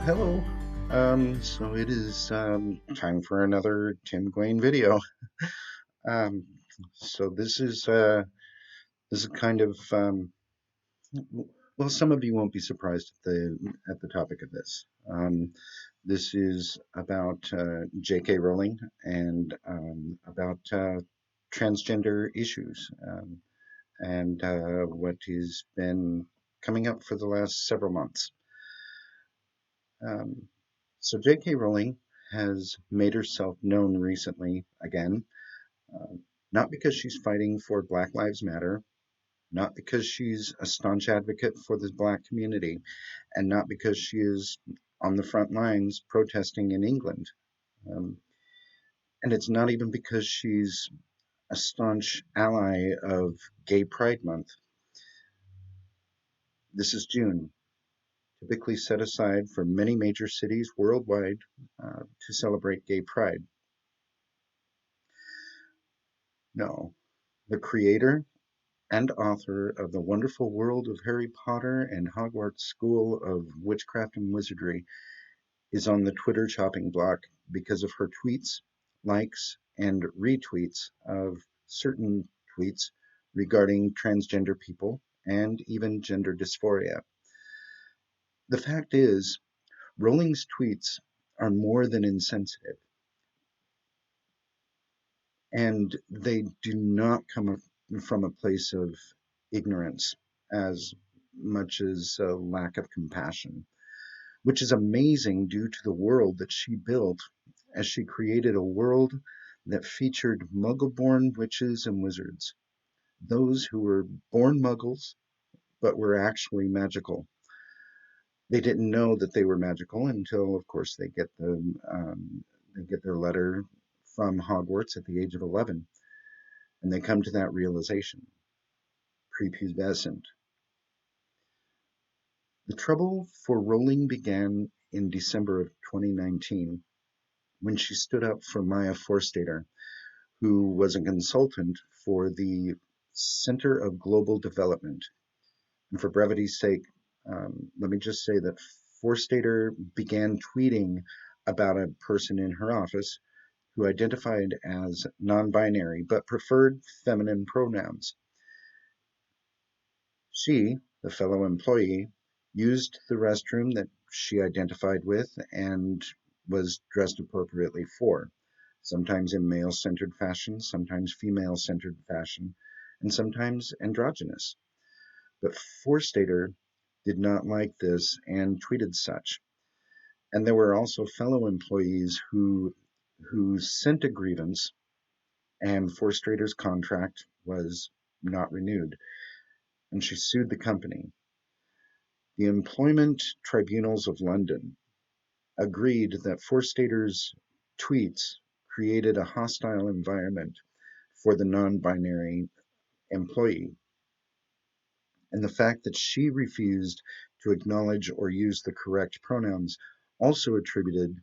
Hello. So it is time for another Tymm Gwayn video. Um, so this is kind of well, some of you won't be surprised at the topic of this. This is about J.K. Rowling and about transgender issues and what has been coming up for the last several months. Um, so J.K. Rowling has made herself known recently again, uh, not because she's fighting for Black Lives Matter, not because she's a staunch advocate for the Black community, and not because she is on the front lines protesting in England. Um, and it's not even because she's a staunch ally of Gay Pride Month. This is June, typically set aside for many major cities worldwide to celebrate Gay Pride. No, the creator and author of the wonderful world of Harry Potter and Hogwarts School of Witchcraft and Wizardry is on the Twitter chopping block because of her tweets, likes, and retweets of certain tweets regarding transgender people and even gender dysphoria. The fact is, Rowling's tweets are more than insensitive, and they do not come from a place of ignorance as much as a lack of compassion, which is amazing due to the world that she built as she created a world that featured muggle-born witches and wizards, those who were born muggles but were actually magical. They didn't know that they were magical until, of course, they get their letter from Hogwarts at the age of 11, and they come to that realization, prepubescent. The trouble for Rowling began in December of 2019 when she stood up for Maya Forstater, who was a consultant for the Center of Global Development. And for brevity's sake, let me just say that Forstater began tweeting about a person in her office who identified as non-binary but preferred feminine pronouns. She, the fellow employee, used the restroom that she identified with and was dressed appropriately for, sometimes in male-centered fashion, sometimes female-centered fashion, and sometimes androgynous. But Forstater did not like this and tweeted such. And there were also fellow employees who sent a grievance, and Forstater's contract was not renewed, and she sued the company. The Employment Tribunals of London agreed that Forstater's tweets created a hostile environment for the non-binary employee, and the fact that she refused to acknowledge or use the correct pronouns also attributed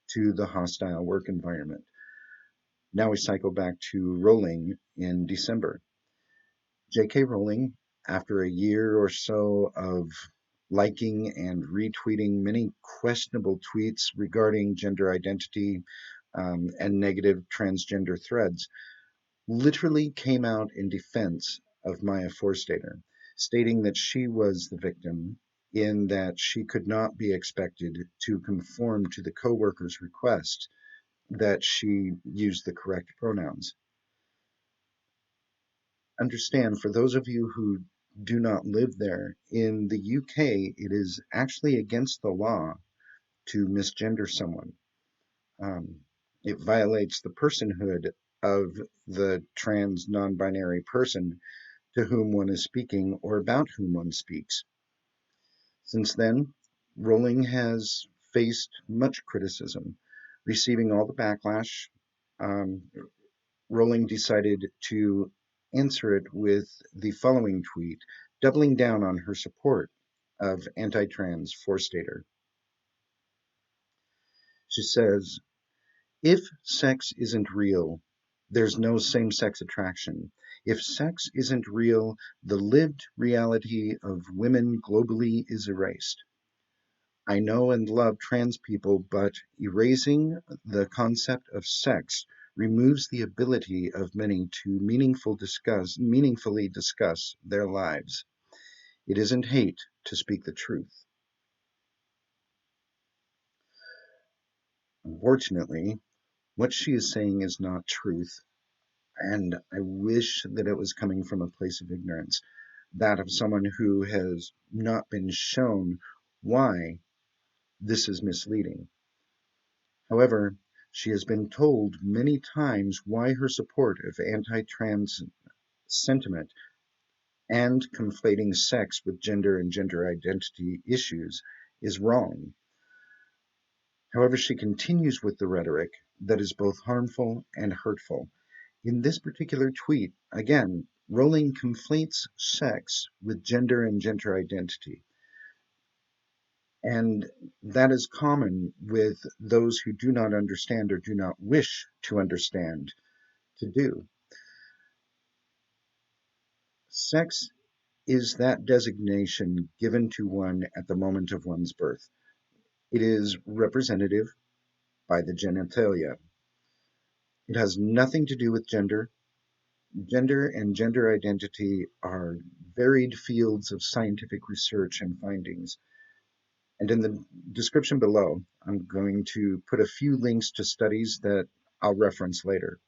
to the hostile work environment. Now we cycle back to Rowling in December. J.K. Rowling, after a year or so of liking and retweeting many questionable tweets regarding gender identity and negative transgender threads, literally came out in defense of Maya Forstater, stating that she was the victim in that she could not be expected to conform to the co-worker's request that she use the correct pronouns. Understand, for those of you who do not live there, in the UK, it is actually against the law to misgender someone. It violates the personhood of the trans non-binary person to whom one is speaking or about whom one speaks. Since then, Rowling has faced much criticism, receiving all the backlash. Um, Rowling decided to answer it with the following tweet, doubling down on her support of anti-trans Forstater. She says, if sex isn't real, there's no same-sex attraction. If sex isn't real, the lived reality of women globally is erased. I know and love trans people, but erasing the concept of sex removes the ability of many to meaningfully discuss their lives. It isn't hate to speak the truth. Unfortunately, what she is saying is not truth, and I wish that it was coming from a place of ignorance, that of someone who has not been shown why this is misleading. However, she has been told many times why her support of anti-trans sentiment and conflating sex with gender and gender identity issues is wrong. However, she continues with the rhetoric that is both harmful and hurtful. In this particular tweet, again, Rowling conflates sex with gender and gender identity. And that is common with those who do not understand or do not wish to understand to do. Sex is that designation given to one at the moment of one's birth. It is representative by the genitalia. It has nothing to do with gender. Gender and gender identity are varied fields of scientific research and findings. And in the description below, I'm going to put a few links to studies that I'll reference later.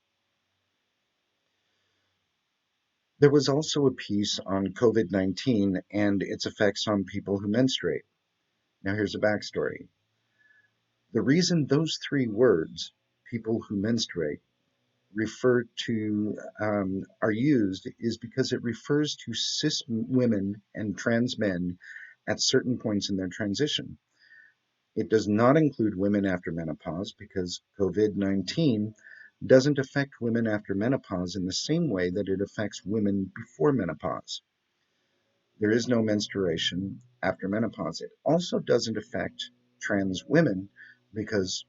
There was also a piece on COVID-19 and its effects on people who menstruate. Now here's a backstory. The reason those three words, people who menstruate, are used is because it refers to cis women and trans men at certain points in their transition. It does not include women after menopause because COVID-19 doesn't affect women after menopause in the same way that it affects women before menopause. There is no menstruation after menopause. It also doesn't affect trans women because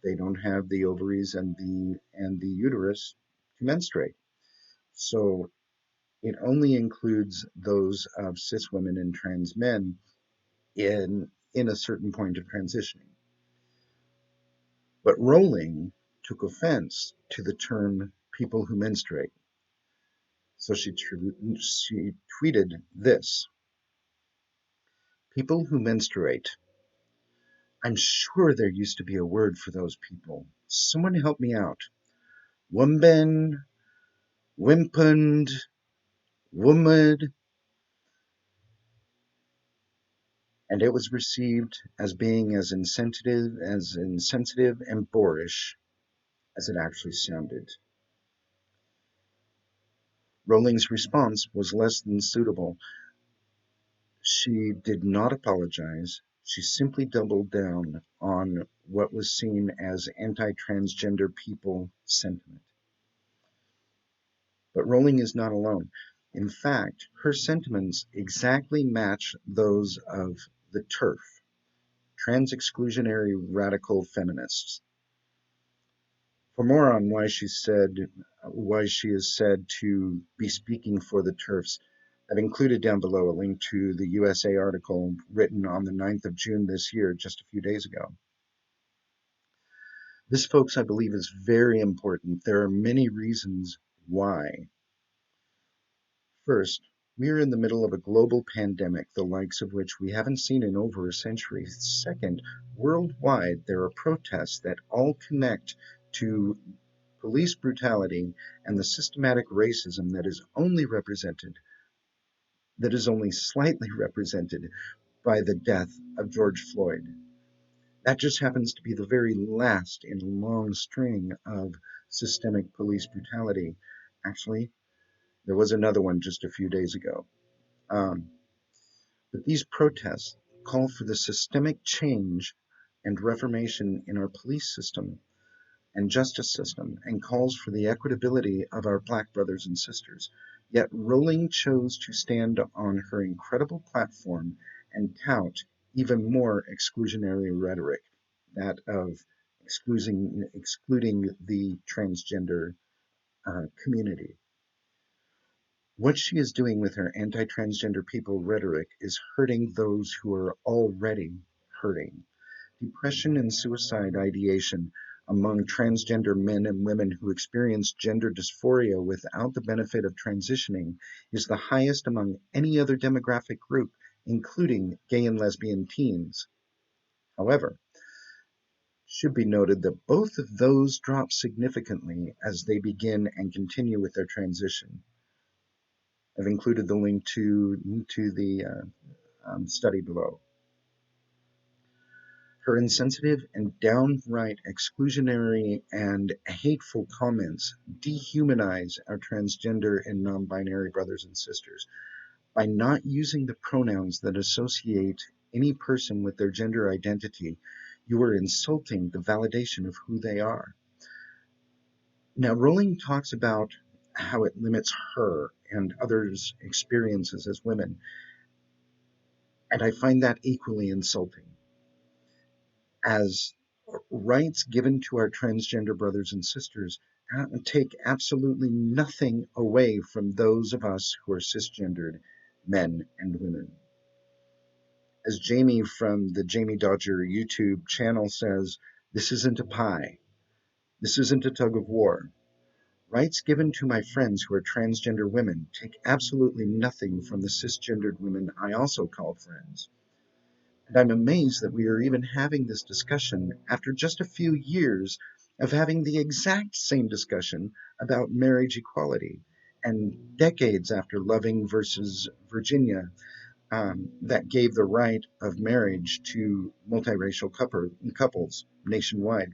they don't have the ovaries and the uterus to menstruate. So it only includes those of cis women and trans men in a certain point of transitioning. But Rowling took offense to the term people who menstruate. So she tweeted this: people who menstruate. I'm sure there used to be a word for those people. Someone help me out. Wumben, wimpund, woman, and it was received as being as insensitive and boorish as it actually sounded. Rowling's response was less than suitable. She did not apologize. She simply doubled down on what was seen as anti-transgender people sentiment. But Rowling is not alone. In fact, her sentiments exactly match those of the TERF, trans exclusionary radical feminists. For more on why she is said to be speaking for the TERFs, I've included down below a link to the USA article written on the 9th of June this year, just a few days ago. This, folks, I believe is very important. There are many reasons why. First, we are in the middle of a global pandemic, the likes of which we haven't seen in over a century. Second, worldwide, there are protests that all connect to police brutality and the systematic racism that is only slightly represented by the death of George Floyd. That just happens to be the very last in a long string of systemic police brutality. Actually, there was another one just a few days ago. But these protests call for the systemic change and reformation in our police system and justice system, and calls for the equitability of our Black brothers and sisters. Yet Rowling chose to stand on her incredible platform and tout even more exclusionary rhetoric, that of excluding the transgender community. What she is doing with her anti-transgender people rhetoric is hurting those who are already hurting. Depression and suicide ideation among transgender men and women who experience gender dysphoria without the benefit of transitioning is the highest among any other demographic group, including gay and lesbian teens. However, it should be noted that both of those drop significantly as they begin and continue with their transition. I've included the link to the study below. Her insensitive and downright exclusionary and hateful comments dehumanize our transgender and non-binary brothers and sisters. By not using the pronouns that associate any person with their gender identity, you are insulting the validation of who they are. Now, Rowling talks about how it limits her and others' experiences as women, and I find that equally insulting. As rights given to our transgender brothers and sisters take absolutely nothing away from those of us who are cisgendered men and women. As Jamie from the Jamie Dodger YouTube channel says, this isn't a pie. This isn't a tug of war. Rights given to my friends who are transgender women take absolutely nothing from the cisgendered women I also call friends. And I'm amazed that we are even having this discussion after just a few years of having the exact same discussion about marriage equality, and decades after Loving versus Virginia that gave the right of marriage to multiracial couples nationwide.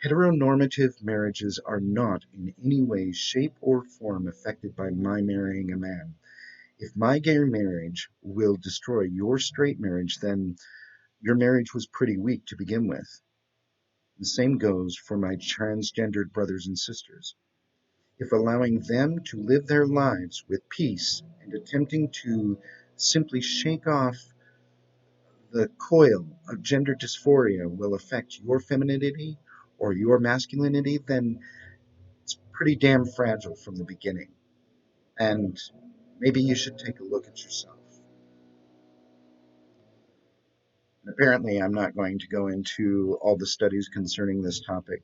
Heteronormative marriages are not in any way, shape, or form affected by my marrying a man. If my gay marriage will destroy your straight marriage, then your marriage was pretty weak to begin with. The same goes for my transgendered brothers and sisters. If allowing them to live their lives with peace and attempting to simply shake off the coil of gender dysphoria will affect your femininity or your masculinity, then it's pretty damn fragile from the beginning. And maybe you should take a look at yourself. And apparently, I'm not going to go into all the studies concerning this topic.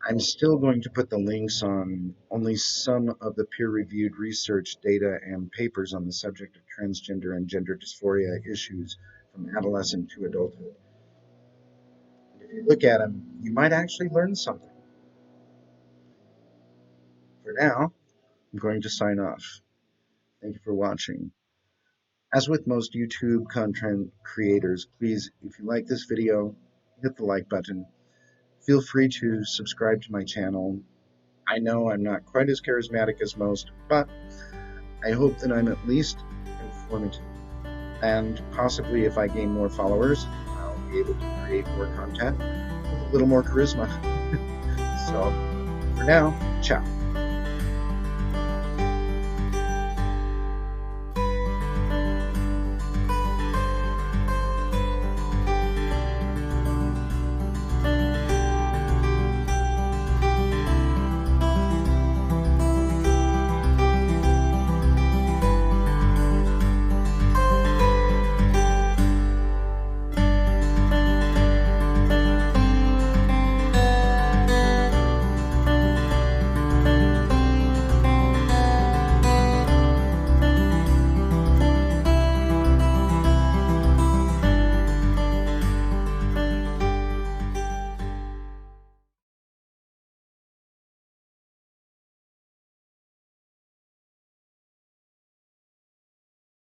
I'm still going to put the links on only some of the peer-reviewed research data and papers on the subject of transgender and gender dysphoria issues from adolescent to adulthood. And if you look at them, you might actually learn something. For now, I'm going to sign off. Thank you for watching. As with most YouTube content creators, please, if you like this video, hit the like button. Feel free to subscribe to my channel. I know I'm not quite as charismatic as most, but I hope that I'm at least informative. And possibly if I gain more followers, I'll be able to create more content with a little more charisma. So, for now, ciao.